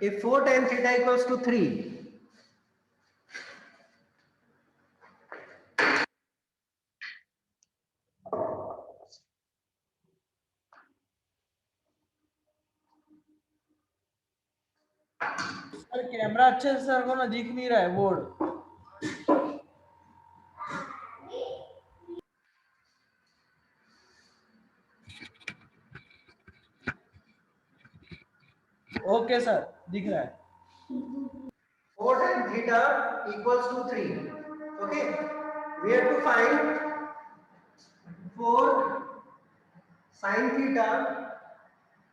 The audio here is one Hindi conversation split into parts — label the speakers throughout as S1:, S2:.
S1: if 4 tan theta equals to 3,
S2: sir camera अच्छे से सर को ना दिख नहीं रहा है बोर्ड। ओके सर दिख रहा है।
S1: 4 tan theta equals to 3. Okay, we have to find 4 sin theta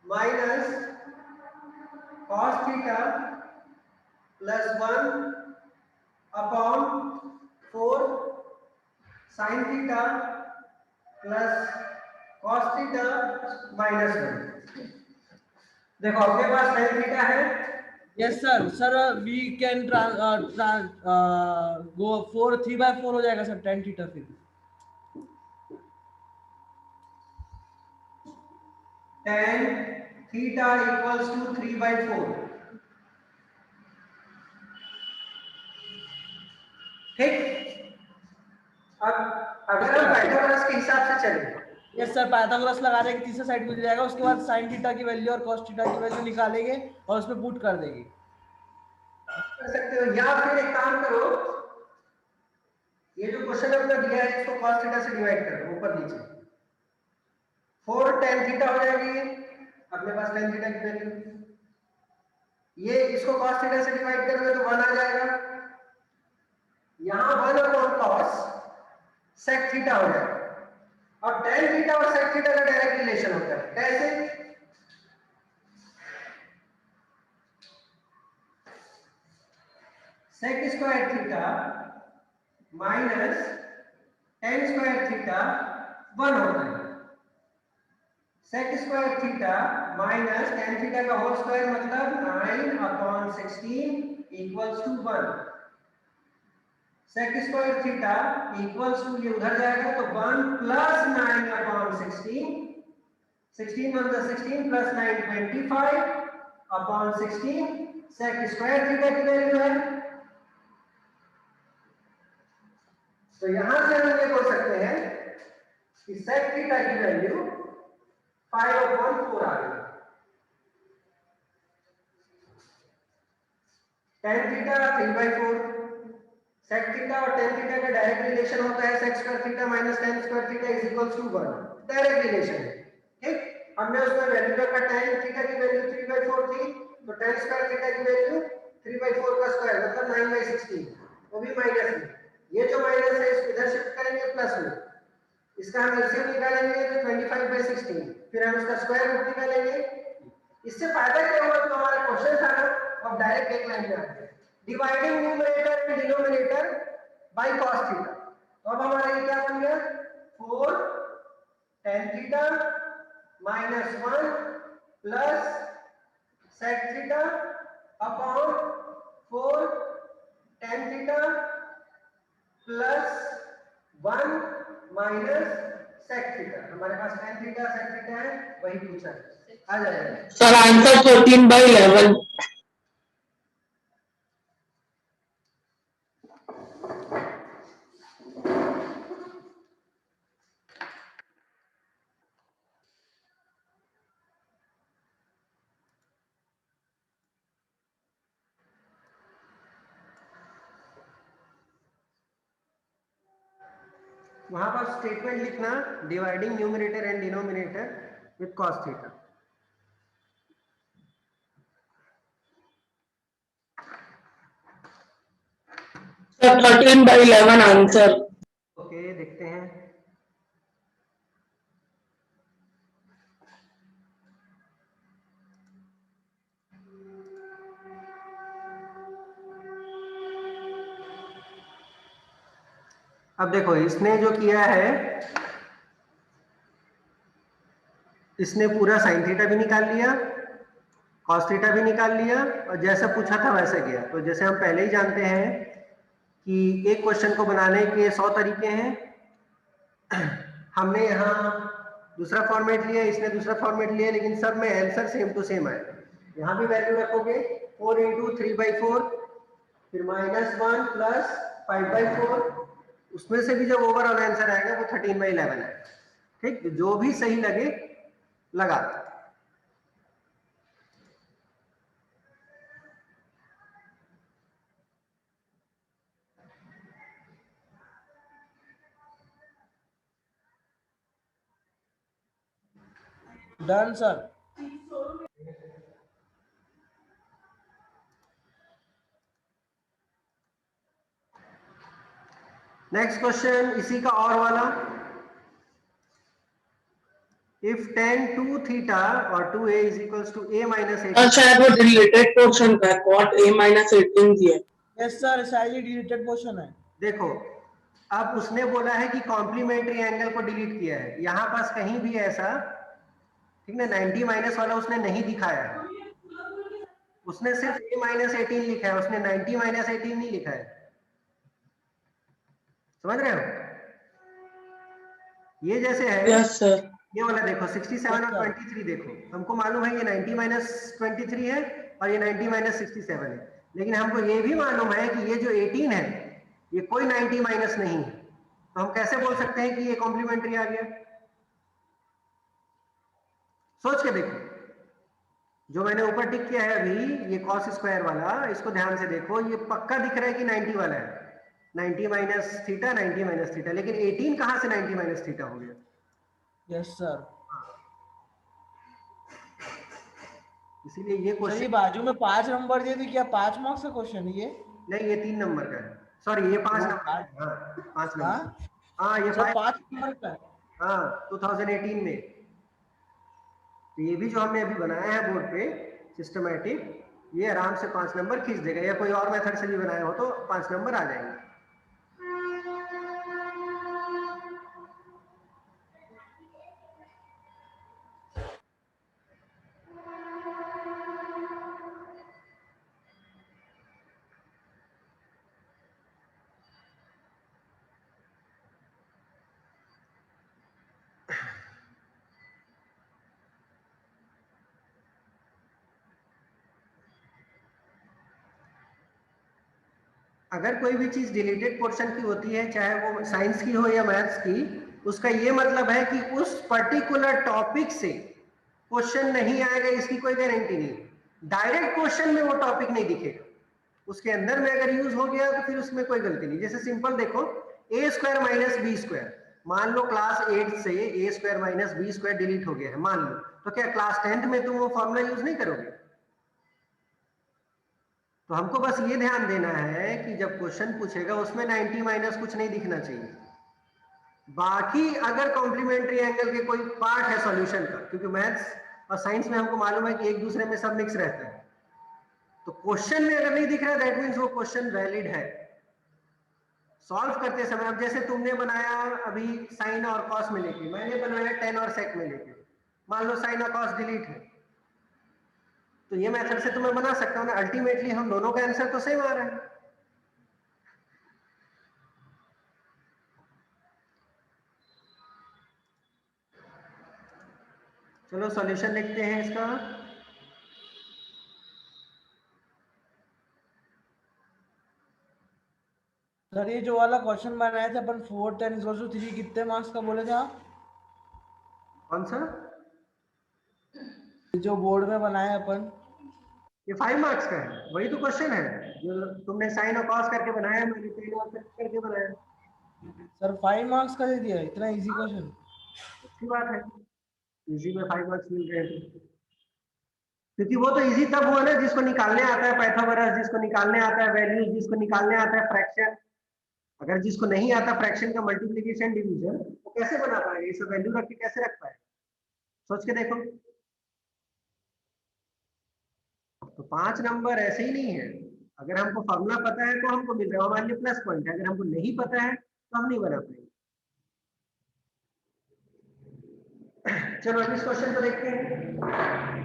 S1: minus cos theta plus 1 upon 4 sin theta plus cos theta minus 1. देखो अपने पास tan theta है।
S2: Yes sir. Sir we can go 4 3/4 हो जाएगा सर tan थीटा फिर।
S1: tan theta equals to 3/4. ठीक, अब अगर हम पाइथागोरस के हिसाब से चलें,
S2: यस सर पाइथागोरस लगा देंगे, तीसरा साइड मिल जाएगा, उसके बाद sin थीटा की वैल्यू और cos थीटा की वैल्यू निकालेंगे और उसमें पुट कर देंगे।
S1: कर सकते हो, या फिर एक काम करो, ये जो क्वेश्चन अपना दिया है इसको cos थीटा से डिवाइड कर दो ऊपर नीचे, 4 tan थीटा हो जाएगी अपने पास tan थीटा की वैल्यू, ये इसको cos थीटा से डिवाइड करोगे तो 1 आ जाएगा, यहां 1 अपॉन cos sec थीटा हो जाएगा। और tan थीटा और sec थीटा का डायरेक्ट रिलेशन होता है, कैसे? sec square theta minus tan square theta 1 होता है। sec square theta minus tan theta का होल स्क्वायर मतलब 9/16 equals to 1। sec square theta equals to, ये उधर जाएगा तो 1 plus 9/16, 16 1 16 plus 9 25/16 sec square theta की वैल्यू है। तो यहां से हम ये बोल सकते हैं कि sec थीटा की वैल्यू 5/4 आ गई। tan थीटा 3/4, sec थीटा और tan थीटा का डायरेक्ट रिलेशन होता है sec square theta minus tan square theta is equals to 1, direct relation है। ठीक, हमने उसमें वैल्यू रखा tan थीटा की वैल्यू 3/4 थी, तो tan स्क्वायर थीटा की वैल्यू 3/4 का स्क्वायर मतलब 9/16, वो भी माइनस में, ये जो माइनस है इसको इधर शिफ्ट करेंगे प्लस में, इसका हम एलसीएम निकालेंगे तो 25/16, फिर हम इसका स्क्वायर रूट निकालेंगे। इससे फायदा क्या हुआ, जो हमारा क्वेश्चन था ना अब डायरेक्ट एक लाइन में आ गया, dividing numerator and denominator by cos theta. तो अब हमारा ये क्या बन गया, 4 tan theta minus 1 plus sec theta upon 4 tan theta plus 1 minus sec theta. हमारे पास tan थीटा sec थीटा है, वही पूछा है, आ जाएगा
S3: सर आंसर 14/11।
S1: वहां पर स्टेटमेंट लिखना, dividing numerator and denominator with cos theta.
S3: Sir 13/11 answer.
S1: Okay देखते हैं, अब देखो इसने जो किया है, इसने पूरा sin थीटा भी निकाल लिया, cos थीटा भी निकाल लिया, और जैसा पूछा था वैसे किया। तो जैसे हम पहले ही जानते हैं कि एक क्वेश्चन को बनाने के 100 तरीके हैं, हमने यहाँ दूसरा फॉर्मेट लिया, इसने दूसरा फॉर्मेट लिया, लेकिन सब में आंसर सेम टू सेम आएगा। यहाँ भी वैल्यू रखोगे 4 इंटू 3/4, फिर -1 प्लस 5/4, उसमें से भी जब ओवरऑल आंसर आएगा वो 13/11 है। ठीक, जो भी सही लगे लगा।
S2: Done sir.
S1: नेक्स्ट क्वेश्चन इसी का और वाला। If tan 2 theta or 2a is equals to a minus 18,
S3: अच्छा है वो डिलीटेड पोर्शन का cot a minus 18 दिया।
S2: यस सर, शायद डिलीटेड पोर्शन है।
S1: देखो अब उसने बोला है कि कॉम्प्लीमेंट्री एंगल को डिलीट किया है, यहां पास कहीं भी ऐसा, ठीक ना, 90 माइनस वाला उसने नहीं दिखाया है, उसने सिर्फ a माइनस 18 लिखा है, उसने 90 माइनस 18 नहीं लिखा है। समझ रहे हो? ये जैसे है,
S3: यस सर।
S1: ये वाला देखो 67 और
S2: अच्छा।
S1: 23 देखो, हमको मालूम है ये 90 माइनस 23 है और ये 90 माइनस 67 है, लेकिन हमको ये भी मालूम है कि ये जो 18 है ये कोई 90 माइनस नहीं है, तो हम कैसे बोल सकते हैं कि ये कॉम्प्लीमेंट्री आ गया? सोच के देखो, जो मैंने ऊपर टिक किया है अभी ये कॉस स्क्वायर वाला, इसको ध्यान से देखो, ये पक्का दिख रहा है कि 90 वाला है, 90 माइनस थीटा, 90 माइनस थीटा, लेकिन 18 कहां से 90 माइनस थीटा हो गया?
S2: Yes sir.
S1: इसीलिए ये
S2: सर ये
S1: क्वेश्चन,
S2: बाजू में 5 नंबर दे दी, क्या 5 मार्क्स का क्वेश्चन है ये?
S1: नहीं ये 3 नंबर का है, सॉरी ये 5
S2: वो
S1: नंबर का
S2: 5।
S1: है, हाँ 5
S2: हाँ
S1: नंबर, हाँ ये
S2: सर
S1: 5,
S2: 5 नंबर का है।
S1: हाँ 2018 में। तो ये भी जो हमने अभी बनाया है बोर्ड पे सिस्टमैटिक, ये आराम से 5 नंबर खींच देगा, या कोई और मेथड से भी बनाया हो तो 5 नंबर आ जाएंगे। अगर कोई भी चीज डिलीटेड पोर्शन की होती है, चाहे वो साइंस की हो या मैथ्स की, उसका ये मतलब है कि उस पर्टिकुलर टॉपिक से क्वेश्चन नहीं आएगा, इसकी कोई गारंटी नहीं। डायरेक्ट क्वेश्चन में वो टॉपिक नहीं दिखेगा, उसके अंदर में अगर यूज हो गया तो फिर उसमें कोई गलती नहीं। जैसे सिंपल देखो, a square minus b square, मान लो क्लास 8 से a square minus b square delete हो गया है, मान लो, तो क्या क्लास 10th में तुम वो फॉर्मूला यूज नहीं करोगे? तो हमको बस ये ध्यान देना है कि जब क्वेश्चन पूछेगा उसमें 90 माइनस कुछ नहीं दिखना चाहिए। बाकी अगर कॉम्प्लीमेंट्री एंगल के कोई पार्ट है सॉल्यूशन का, क्योंकि मैथ्स और साइंस में हमको मालूम है कि एक दूसरे में सब मिक्स रहता है, तो क्वेश्चन में अगर नहीं दिख रहा दैट मीन्स वो क्वेश्चन वैलिड है। सॉल्व करते समय, अब जैसे तुमने बनाया अभी साइन और कॉस में लेके, मैंने बनाया टेन और सेक में लेके, मान लो साइन और कॉस डिलीट है, तो ये मेथड से तो मैं बना सकता हूँ ना, अल्टीमेटली हम दोनों का आंसर तो सेम आ रहा है। चलो सॉल्यूशन लिखते हैं इसका।
S2: सर ये जो वाला क्वेश्चन बनाए थे अपन 4 10 = 3, कितने मार्क्स का बोले थे आप?
S1: कौन सा?
S2: जो बोर्ड में बनाए अपन,
S1: ये 5 मार्क्स का है, वही तो क्वेश्चन है जो तुमने साइन और कॉस करके बनाया, मैंने टेन और सेक करके बनाया।
S2: सर 5 मार्क्स का दे दिया, इतना इजी क्वेश्चन?
S1: अच्छी बात है, इजी में 5 मार्क्स मिल रहे हैं तो। क्योंकि वो तो इजी तब हुआ ना जिसको निकालने आता है पाइथागोरस, जिसको निकालने आता है वैल्यूज, जिसको निकालने आता है फ्रैक्शन। अगर जिसको नहीं आता फ्रैक्शन का मल्टीप्लिकेशन डिवीजन, वो कैसे बना पाएगा, ये सब वैल्यू रख के कैसे रख पाएगा? सोच के देखो। तो 5 नंबर ऐसे ही नहीं है, अगर हमको फॉर्मूला पता है तो हमको मिल रहा है, हमारे लिए प्लस पॉइंट है, अगर हमको नहीं पता है तो हम नहीं बना पाएंगे। चलो अब इस क्वेश्चन को देखते हैं।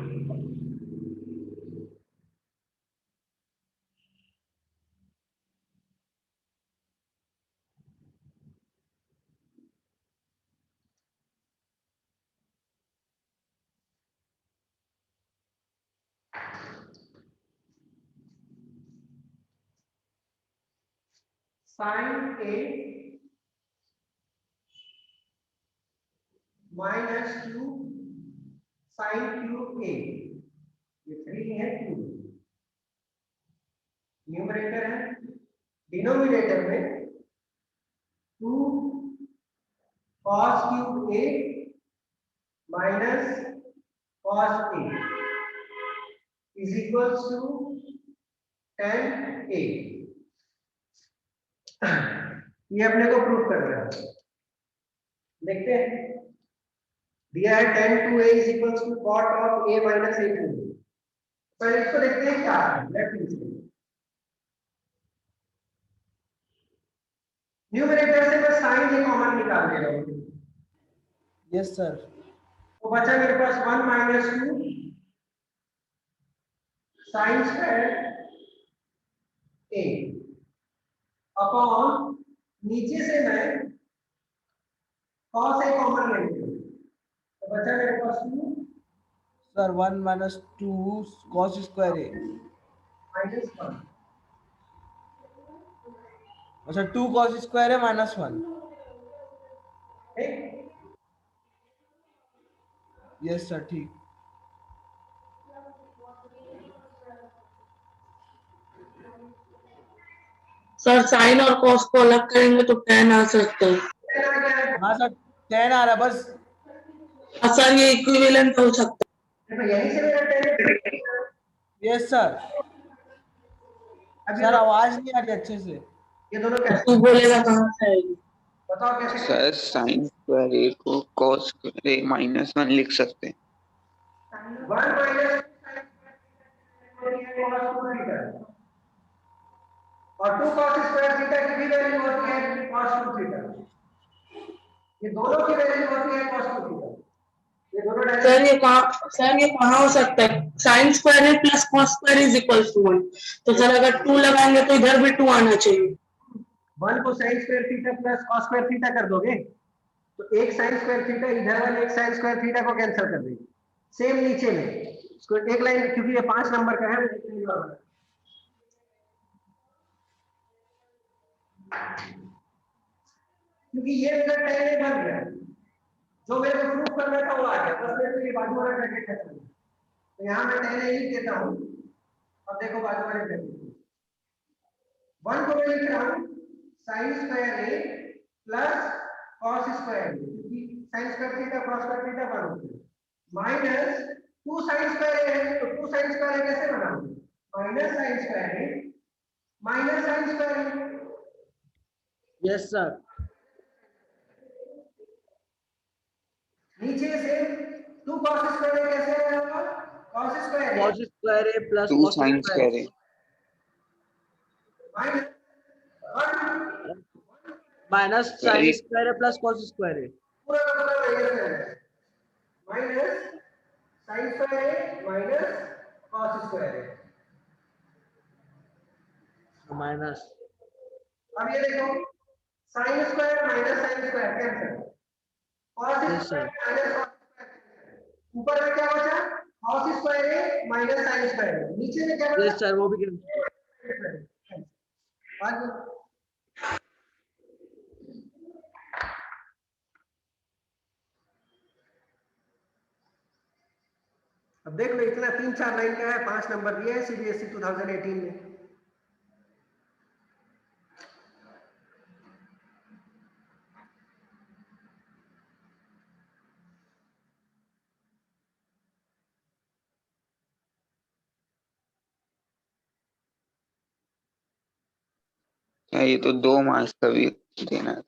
S1: साइन ए माइनस 2 साइन क्यूब ए, ये 3 है 2, न्यूमरेटर है, डिनोमिनेटर में 2 cos cube A minus cos A is equals to tan A. ये अपने को प्रूफ करना है, देखते हैं। दिया है tan 2a is equals to cot of a minus a cube. पहले इसको देखते हैं क्या है, लेफ्ट हैंड से न्यूमरेटर से मैं sin a कॉमन निकाल ले रहा हूं।
S2: Yes sir.
S1: तो बचा मेरे पास 1 minus 2 sine square a upon नीचे से मैं cos a कॉमन लेंगे, तो बचा मेरे पास 2
S2: sir 1 minus 2 cos square a,
S1: minus 1।
S2: अच्छा 2 cos स्क्वायर है माइनस 1।
S1: ठीक,
S2: यस सर ठीक।
S3: सर साइन और कॉस को अलग करेंगे तो tan आ सकता है।
S1: tan आ गया है।
S2: हाँ सर 10 आ रहा है बस।
S3: और सर ये इक्विवेलेंट हो सकता
S1: देखो यहीं से मेरा tan
S2: यस सर।
S1: अब
S2: सर आवाज नहीं आ रही अच्छे से।
S1: ये दोनों
S3: है।
S1: कैसे,
S3: तू बोलेगा कहाँ से आएगी?
S1: बताओ कैसे।
S4: सर साइन स्क्वायर ए को कॉस स्क्वायर ए माइनस 1 लिख सकते हैं।
S1: 1 माइनस और 2 cos स्क्वायर थीटा की भी वैल्यू होती है cos 2 थीटा, ये दोनों की वैल्यू होती है cos 2 थीटा। ये दोनों
S3: सर ये कहाँ हो सकता है? साइन स्क्वायर है plus cos square is equal to 1। तो सर अगर 2 लगाएंगे तो इधर भी 2 आना चाहिए।
S1: 1 को sin square theta plus cos square theta कर दोगे तो एक sin स्क्वायर थीटा इधर वाले एक sin स्क्वायर थीटा को कैंसिल कर देगी। सेम नीचे में इसको एक लाइन, क्योंकि ये 5 नंबर का है, क्योंकि ये मेरा tan ए बन गया, जो मेरे को प्रूफ करना था वो आ गया, बस मेरे को ये बाजू वाला ब्रैकेट कैंसिल करना है। तो यहाँ मैं tan ए लिख देता हूँ। अब देखो बाजू वाले ब्रैकेट 1 को मैं लिख रहा हूँ sin square a plus cos square ए, क्योंकि sin square theta cos square theta बन होती है, माइनस 2 sin स्क्वायर ए है, तो 2 sin स्क्वायर ए कैसे बनाऊंगा, minus sin square a minus sin square a.
S2: Yes sir.
S1: नीचे से 2 cos स्क्वायर ए कैसे आएगा, cos square a
S2: cos square a plus
S4: 2
S2: cos
S4: sine
S2: square
S4: square a
S2: minus sin square a plus cos square a
S1: पूरा का पूरा माइनस है, minus sin square a minus cos square a.
S2: Minus.
S1: अब ये देखो sin square minus sin square cancel, cos
S2: Yes, sir.
S1: Square minus cos square, ऊपर में क्या बचा cos square a minus sin square ए, नीचे में क्या बचा,
S2: यस सर वो भी
S1: आगे अब देख लो, इतना 3-4 लाइन का है, 5 नंबर दिए हैं सीबीएसई 2018 में।
S4: क्या ये तो 2 मार्क्स का भी देना था।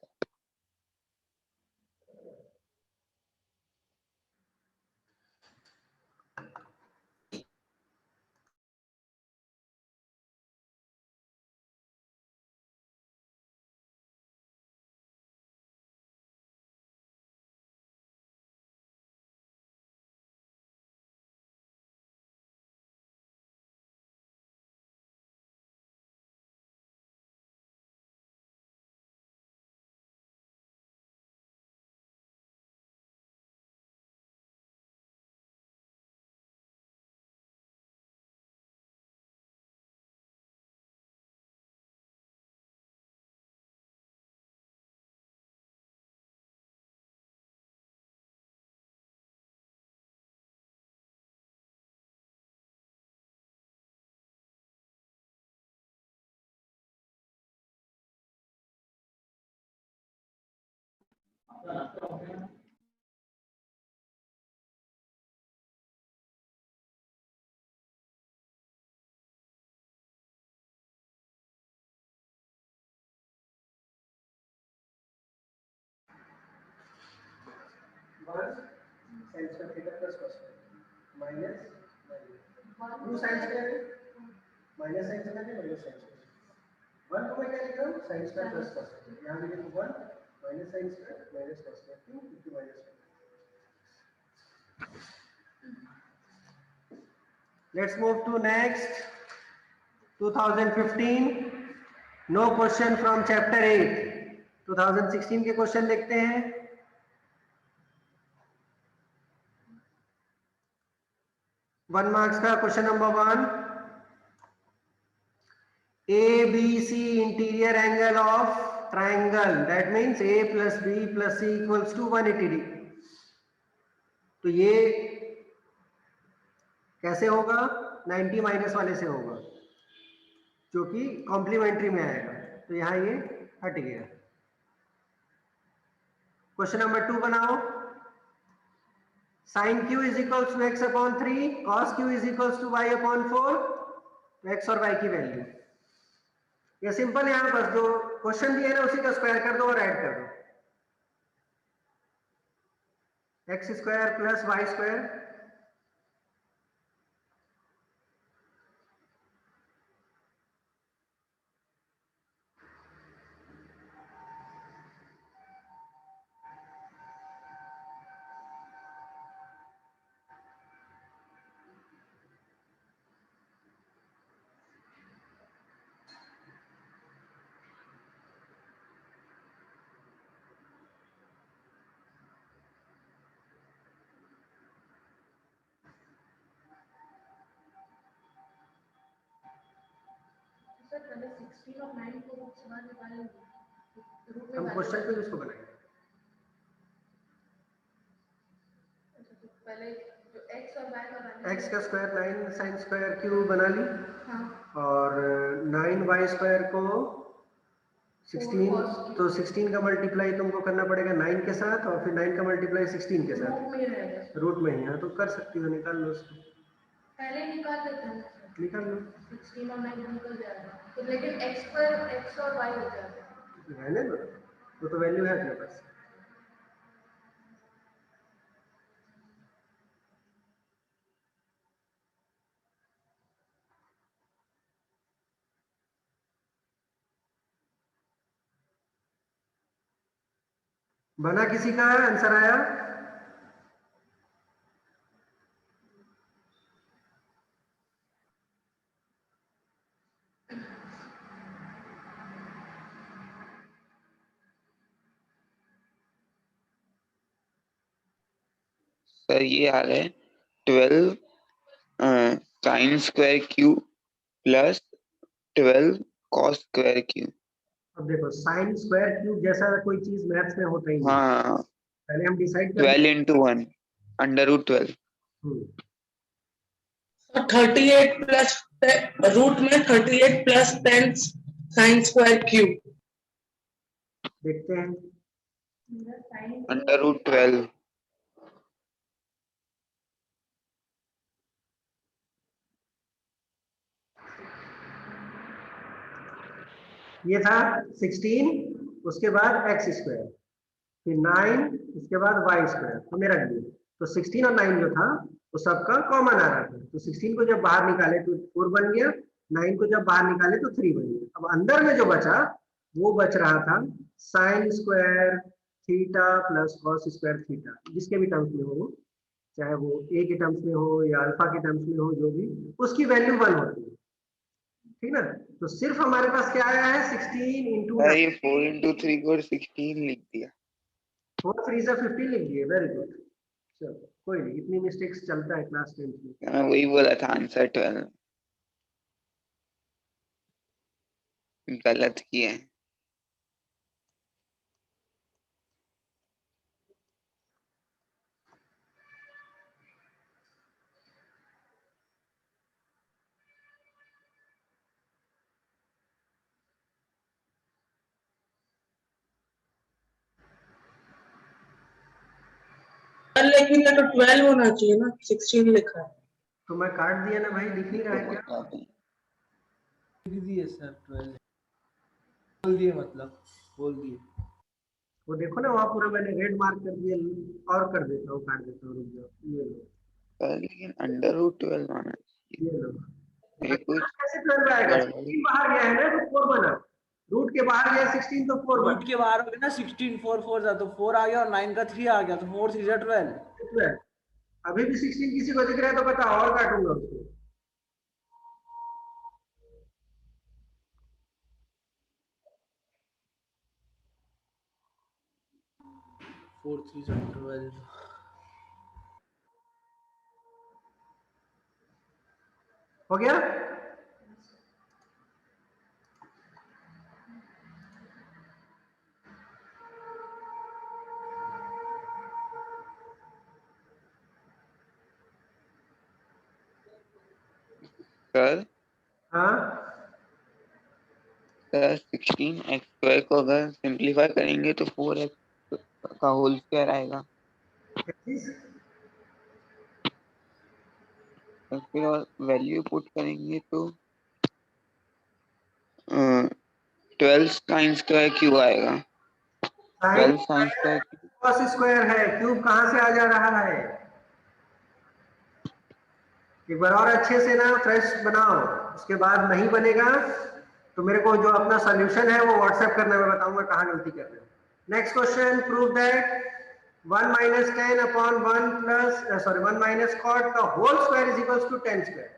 S1: One sine square theta plus cos square minus two sine square minus sign square है माइनस साइन स्क्वायर वन को मैं क्या लिख रहा हूँ sine square plus cos square यहाँ भी लिखो one minus sine square minus cos square two into minus one. Let's move to next 2015. No question from chapter 8. 2016 के क्वेश्चन देखते हैं. वन मार्क्स का question number 1. ABC interior angle of triangle, that means A plus B plus C equals to 180 तो ये कैसे होगा 90 माइनस वाले से होगा जो कि कॉम्प्लीमेंट्री में आएगा तो यहाँ ये हट गया. क्वेश्चन नंबर 2 बनाओ. Sine q is equals to x upon 3 cos q is equals to y upon 4 तो x और y की वैल्यू. ये सिंपल है. यहाँ बस जो क्वेश्चन दिया है ना उसी का स्क्वायर कर दो और ऐड कर दो. x square plus y square
S5: sir पहले 16 और 9 को रूट से बाहर निकालेंगे रूट में
S1: हम क्वेश्चन पे इसको बनाएंगे.
S5: तो पहले जो x और y का वैल्यू
S1: x का स्क्वायर 9 साइन स्क्वायर q बना ली
S5: हाँ
S1: और 9y स्क्वायर को 16 तो 16 का मल्टीप्लाई तुमको करना पड़ेगा 9 के साथ और फिर 9 का मल्टीप्लाई 16 के
S5: रूट
S1: साथ
S5: में ही रहेगा
S1: रूट में ही. हाँ तो कर सकती हो. निकाल लो उसको.
S5: पहले निकाल लेते हैं सर
S1: निकाल लो.
S5: 16 और 9 निकल जाएगा तो लेकिन x पर x और y हो जाएगा.
S1: रहने दो. वो तो वैल्यू है अपने पास. बना किसी का आंसर आया.
S4: सर ये आ रहा है 12 sine square Q plus 12 cos square Q.
S1: अब देखो साइन स्क्वायर क्यूब जैसा कोई चीज मैथ्स में होता ही नहीं.
S4: हाँ
S1: पहले हम डिसाइड कर
S4: 12 into 1 अंडर रूट 12.
S3: तो 38 प्लस रूट में 38 प्लस 10 साइन स्क्वायर क्यूब.
S1: देखते हैं.
S5: मेरा साइन
S4: अंडर रूट 12.
S1: ये था 16 उसके बाद x स्क्वायर फिर 9 उसके बाद y स्क्वायर हमने रख दिया. तो 16 और 9 जो था वो सबका कॉमन आ रहा था. तो 16 को जब बाहर निकाले तो 4 बन गया. 9 को जब बाहर निकाले तो 3 बन गया. अब अंदर में जो बचा वो बच रहा था sine square theta plus cos square theta जिसके भी टर्म्स में हो चाहे वो a के टर्म्स में हो या अल्फा के टर्म्स में हो जो भी उसकी वैल्यू 1 होती है. ठीक ना. तो सिर्फ हमारे पास क्या आया है 16 इंटू
S4: ये 4 into 3 को 16 लिख दिया.
S1: 4 3 से 15 लिख दिए. Very good. चलो कोई नहीं. इतनी मिस्टेक्स चलता है क्लास 10 में.
S4: मैं वही बोला था आंसर 12 गलत किया है.
S3: सर लेकिन ये तो 12 होना चाहिए ना, 16 लिखा है।
S1: तो मैं काट दिया ना भाई, दिख नहीं रहा है क्या?
S4: बता दें।
S2: लिख दिए सर 12 बोल दिए, मतलब बोल दिए।
S1: वो देखो ना, वहाँ पूरा मैंने रेड मार्क कर दिया, और कर देता हूँ, काट देता हूँ, रुक जाओ, ये लो,
S4: पर लेकिन अंडर रूट 12 आना चाहिए।
S1: ये लो।
S4: ये कुछ
S1: कैसे 12 आएगा?
S4: गड़बड़ी
S1: 16 बाहर गया है ना, तो 4 बना। रूट के बाहर गया 16, तो 4
S2: रूट
S1: बना।
S2: के बाहर हो गया ना 16, 4 4 था तो 4 आ गया और 9 का 3 आ गया तो 4 3 12।
S1: 12। अभी भी 16 किसी को दिख रहा है तो बताओ, और काटूंगा उसको।
S2: 4 3 12।
S1: हो गया?
S4: सर
S1: हाँ,
S4: सर 16x² को अगर सिंप्लीफाई करेंगे तो 4x का होल स्क्वायर आएगा। और फिर और वैल्यू पुट करेंगे तो 12 साइन स्क्वायर क्यूब आएगा। 12 sine square cube.
S1: Cos square है, क्यूब कहाँ से आ जा रहा है? एक बार और अच्छे से ना फ्रेश बनाओ, उसके बाद नहीं बनेगा तो मेरे को जो अपना सॉल्यूशन है वो व्हाट्सएप करना, मैं बताऊंगा कहाँ गलती कर रहे हो। Next question, prove that 1 minus 10 upon 1 plus 1 minus cot the whole square is equals to 10 square.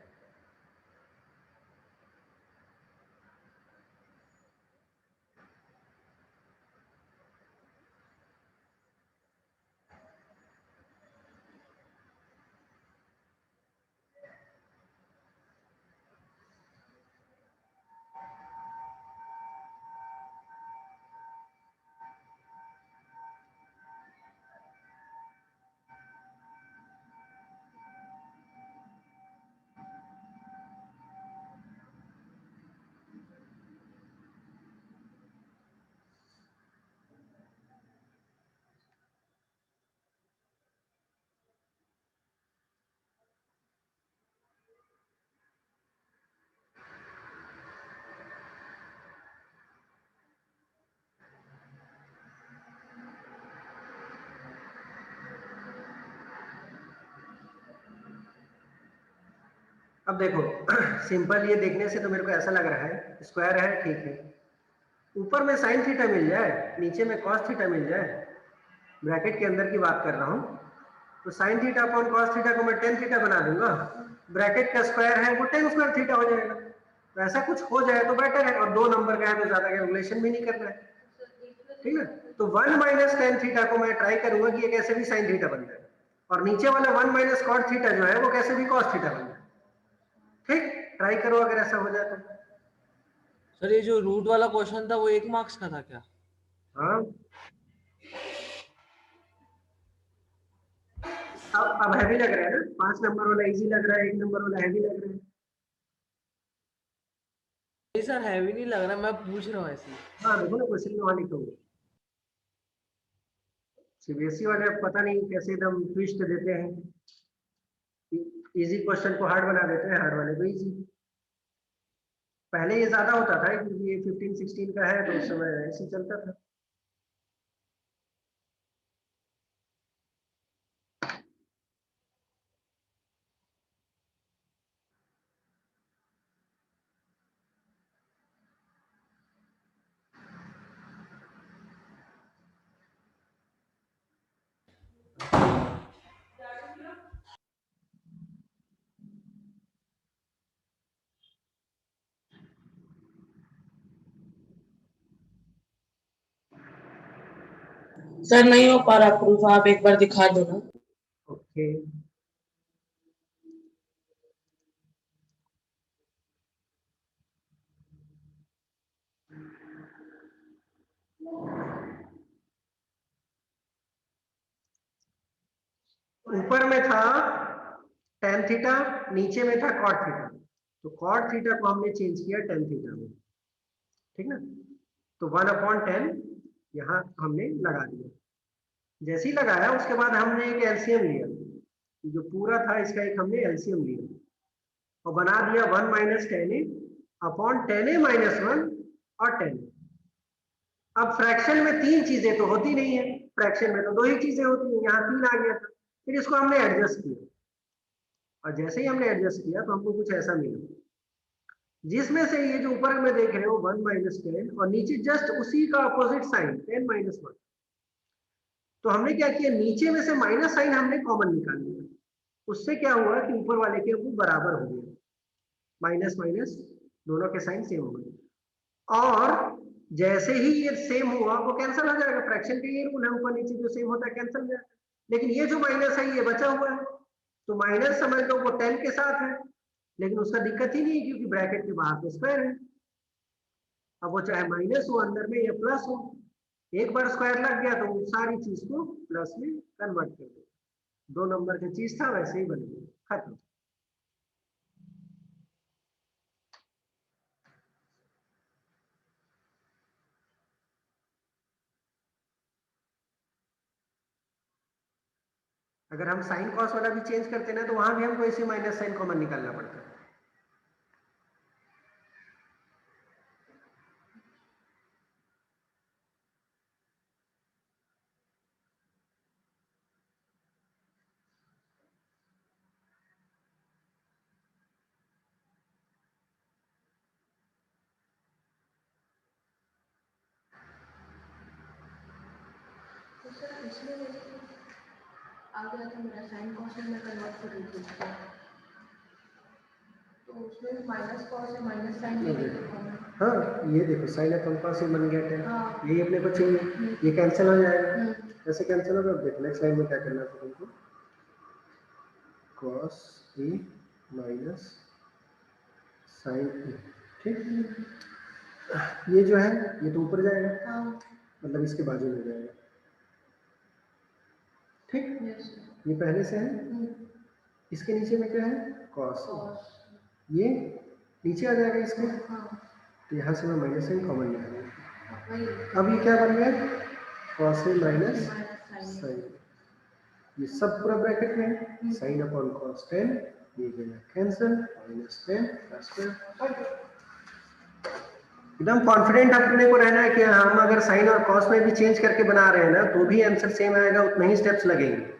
S1: अब देखो सिंपल, ये देखने से तो मेरे को ऐसा लग रहा है स्क्वायर है, ठीक है, ऊपर में साइन थीटा मिल जाए, नीचे में कॉस थीटा मिल जाए, ब्रैकेट के अंदर की बात कर रहा हूँ, तो sine theta upon cos theta को मैं टेन थीटा बना दूंगा, ब्रैकेट का स्क्वायर है वो टेन स्क्वायर थीटा हो जाएगा। तो ऐसा कुछ हो जाए तो बेटर है, और 2 नंबर का है तो ज्यादा कैलकुलेशन भी नहीं करना है, ठीक है। तो 1 माइनस टेन थीटा को मैं ट्राई करूंगा कि ये कैसे भी साइन थीटा बन जाए, और नीचे वाला 1 माइनस कॉट थीटा जो है वो कैसे भी कॉस थीटा बन जाए, ठीक। ट्राई करो अगर ऐसा हो जाए तो।
S2: सर ये जो रूट वाला क्वेश्चन था वो 1 मार्क्स का था क्या?
S1: हाँ, अब हैवी लग रहा है ना, 5 नंबर वाला इजी लग रहा है, 1 नंबर वाला हैवी लग रहा है।
S2: नहीं सर हैवी नहीं लग रहा, मैं पूछ रहा हूँ ऐसे ही।
S1: हाँ देखो ना, क्वेश्चन में वहां लिखा हुआ सीबीएसई वाले अब पता नहीं कैसे एकदम ट्विस्ट देते हैं, इजी क्वेश्चन को हार्ड बना देते हैं, हार्ड वाले को इजी। पहले ये ज्यादा होता था क्योंकि ये 15-16 का है तो उस समय ऐसे चलता था।
S3: सर नहीं हो पा रहा प्रूफ, आप एक बार दिखा दो ना।
S1: ओके, ऊपर में था tan थीटा, नीचे में था cot थीटा, तो cot थीटा को हमने चेंज किया tan थीटा में, ठीक ना। तो 1/10 यहाँ हमने लगा दिया, जैसे ही लगाया उसके बाद हमने एक एलसीएम लिया, जो पूरा था इसका एक हमने एलसीएम लिया और बना दिया 1 माइनस टेन ए अपॉन टेन ए माइनस वन और 10। अब फ्रैक्शन में तीन चीजें तो होती नहीं है, फ्रैक्शन में तो दो ही चीजें होती है, यहाँ तीन आ गया था। फिर इसको हमने एडजस्ट किया और जैसे ही हमने एडजस्ट किया तो हमको कुछ ऐसा मिला, जिसमें से ये जो ऊपर में देख रहे हो 1 माइनस टेन और नीचे जस्ट उसी का अपोजिट साइन 10 माइनस वन। तो हमने क्या किया, नीचे में से माइनस साइन हमने कॉमन निकाल लिया, उससे क्या हुआ कि ऊपर वाले के वो बराबर हो गया, माइनस माइनस दोनों के साइन सेम हो गए। और जैसे ही ये सेम हुआ वो कैंसिल हो जाएगा, फ्रैक्शन का ये रूल है, ऊपर नीचे जो सेम होता है कैंसिल हो जाएगा। लेकिन ये जो माइनस है ये बचा हुआ है, तो माइनस समझ लो वो 10 के साथ है, लेकिन उसका दिक्कत ही नहीं है क्योंकि ब्रैकेट के बाहर तो स्क्वायर है। अब वो चाहे माइनस हो अंदर में या प्लस हो, एक बार स्क्वायर लग गया तो वो सारी चीज को प्लस में कन्वर्ट कर दे, दो नंबर की चीज था वैसे ही बन गया, खत्म। अगर हम साइन कॉस वाला भी चेंज करते ना तो वहां भी हमको इसी माइनस साइन कॉमन निकालना पड़ता है।
S5: तो सर इसमें मेरे को आ गया था, मेरा साइन कॉस में मैं कन्वर्ट कर रही थी उसको, तो उसमें माइनस कॉस है, माइनस साइन
S1: ये
S5: लेके
S1: देखो,
S5: कॉमन।
S1: हाँ ये देखो साइन अपॉन कॉस ही बन गया 10,
S5: हाँ।
S1: यही अपने को चाहिए, ये कैंसिल हो जाएगा।
S5: हम्म।
S1: कैसे कैंसिल होगा, अब देखो नेक्स्ट लाइन में क्या करना है तुमको, कॉस ए माइनस साइन ए, ठीक। ये जो है ये तो ऊपर जाएगा,
S5: हाँ।
S1: मतलब इसके बाजू में जाएगा, ठीक।
S5: यस।
S1: ये पहले से है, इसके नीचे में क्या है, कॉस,
S5: कॉस।
S1: ये नीचे आ जाएगा इसके,
S5: हाँ।
S1: तो यहाँ से मैं माइनस साइन कॉमन निकालूंगा।
S5: वही।
S1: अब ये क्या बन गया, cos A minus
S5: minus
S1: sign, ये सब पूरा ब्रैकेट में है, साइन अपॉन कॉस 10, ये गया कैंसिल, माइनस 10 प्लस 12। एकदम कॉन्फिडेंट अपने को रहना है कि हम अगर साइन और कॉस में भी चेंज करके बना रहे हैं ना तो भी आंसर सेम आएगा, उतना ही स्टेप्स लगेंगे।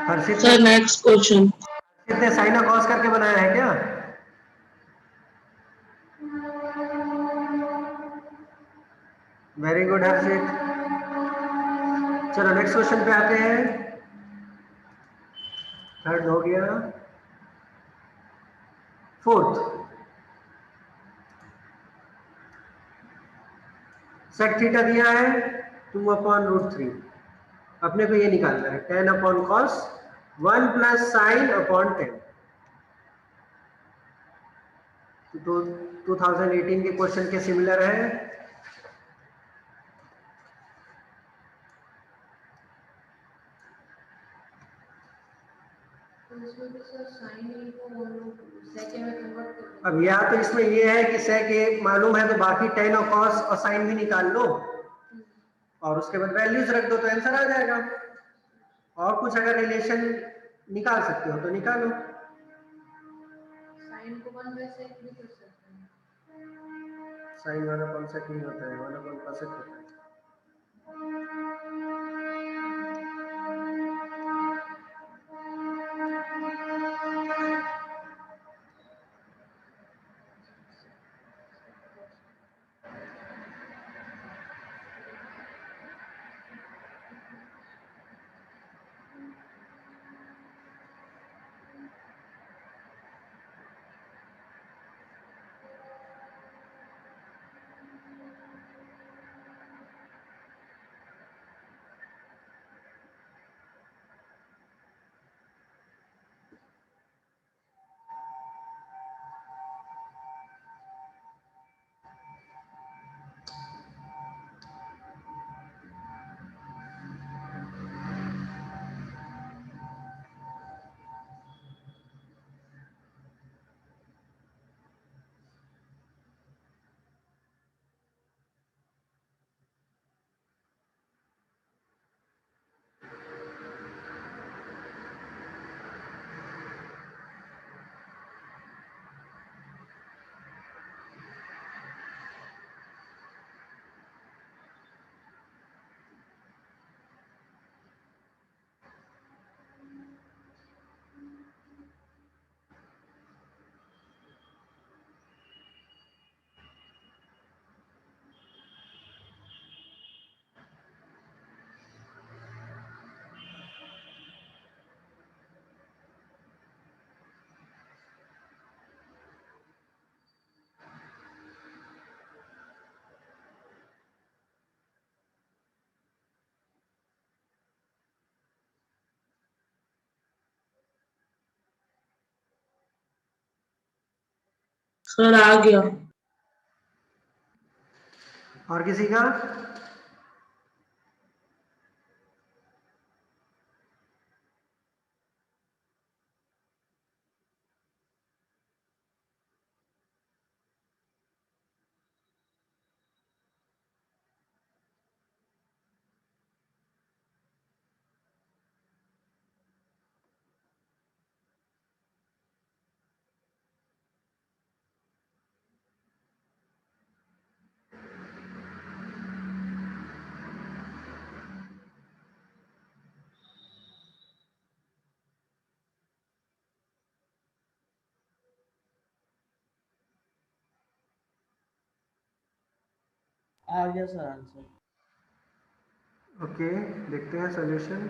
S1: हर्षित
S3: सर नेक्स्ट क्वेश्चन।
S1: ने साइन और कॉस करके बनाया है क्या? वेरी गुड हर्षित। चलो नेक्स्ट क्वेश्चन पे आते हैं, थर्ड हो गया, फोर्थ, सेक थीटा दिया है 2/√3, अपने को ये निकालना है 10 upon cos 1 plus sine upon 10। तो 2018 के क्वेश्चन के सिमिलर है।
S5: तो इसमें भी सर साइन ए को हम लोग सेक में कन्वर्ट कर देंगे।
S1: अब या तो इसमें ये है कि सेक ए मालूम है तो बाकी 10 और कॉस और साइन भी निकाल लो और उसके बाद वैल्यूज रख दो तो आंसर आ जाएगा। और कुछ अगर रिलेशन निकाल सकते हो तो निकालो।
S5: साइन को 1/सेक भी कर सकते हैं।
S1: साइन 1/सेक नहीं होता है, 1/cosec होता है।
S3: सर आ गया।
S1: और किसी का?
S2: आ गया सर आंसर।
S1: ओके, देखते हैं सॉल्यूशन।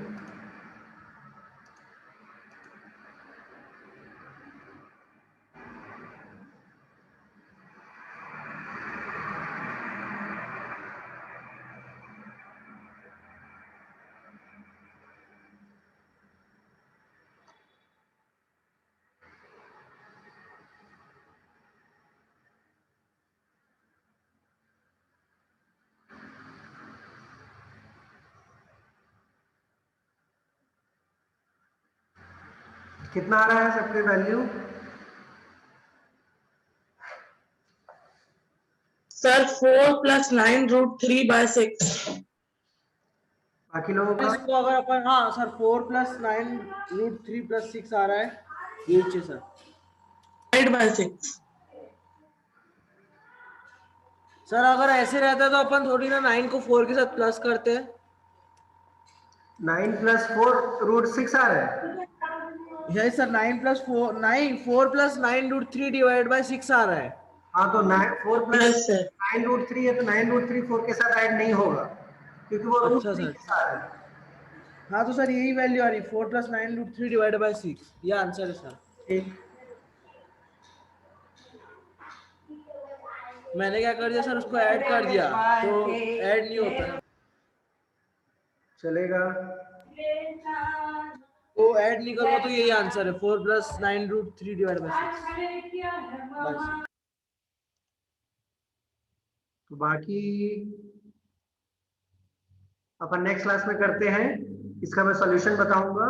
S1: कितना आ रहा है सबके वैल्यू?
S3: सर 4 + 9√3/6।
S1: बाकी लोगों का?
S2: इसको अगर अपन, हाँ सर, 4 + 9√3 + 6 आ रहा है, ये नीचे सर।
S3: 8/6।
S2: सर अगर ऐसे रहता तो अपन थोड़ी ना 9 को 4 के साथ प्लस करते हैं।
S1: 9 + 4√6 आ रहा है।
S2: यस सर, 9 + 4, 4 + 9√3/6 आ रहा है।
S1: हाँ तो 4 +
S3: यस सर।
S1: 9√3 है तो 9√3 4 के साथ ऐड नहीं होगा क्योंकि वो
S2: अच्छा
S1: √3
S2: सर,
S1: के साथ है।
S2: हाँ तो सर यही वैल्यू आ रही, 4 + 9√3/6, ये आंसर है सर।
S1: ठीक,
S2: मैंने क्या कर दिया सर, उसको ऐड कर दिया तो ऐड नहीं होता,
S1: चलेगा।
S2: तो ऐड नहीं करूँगा तो यही आंसर है, 4 + 9√3/6 बस।
S1: तो बाकी अपन नेक्स्ट क्लास में करते हैं, इसका मैं सॉल्यूशन बताऊंगा।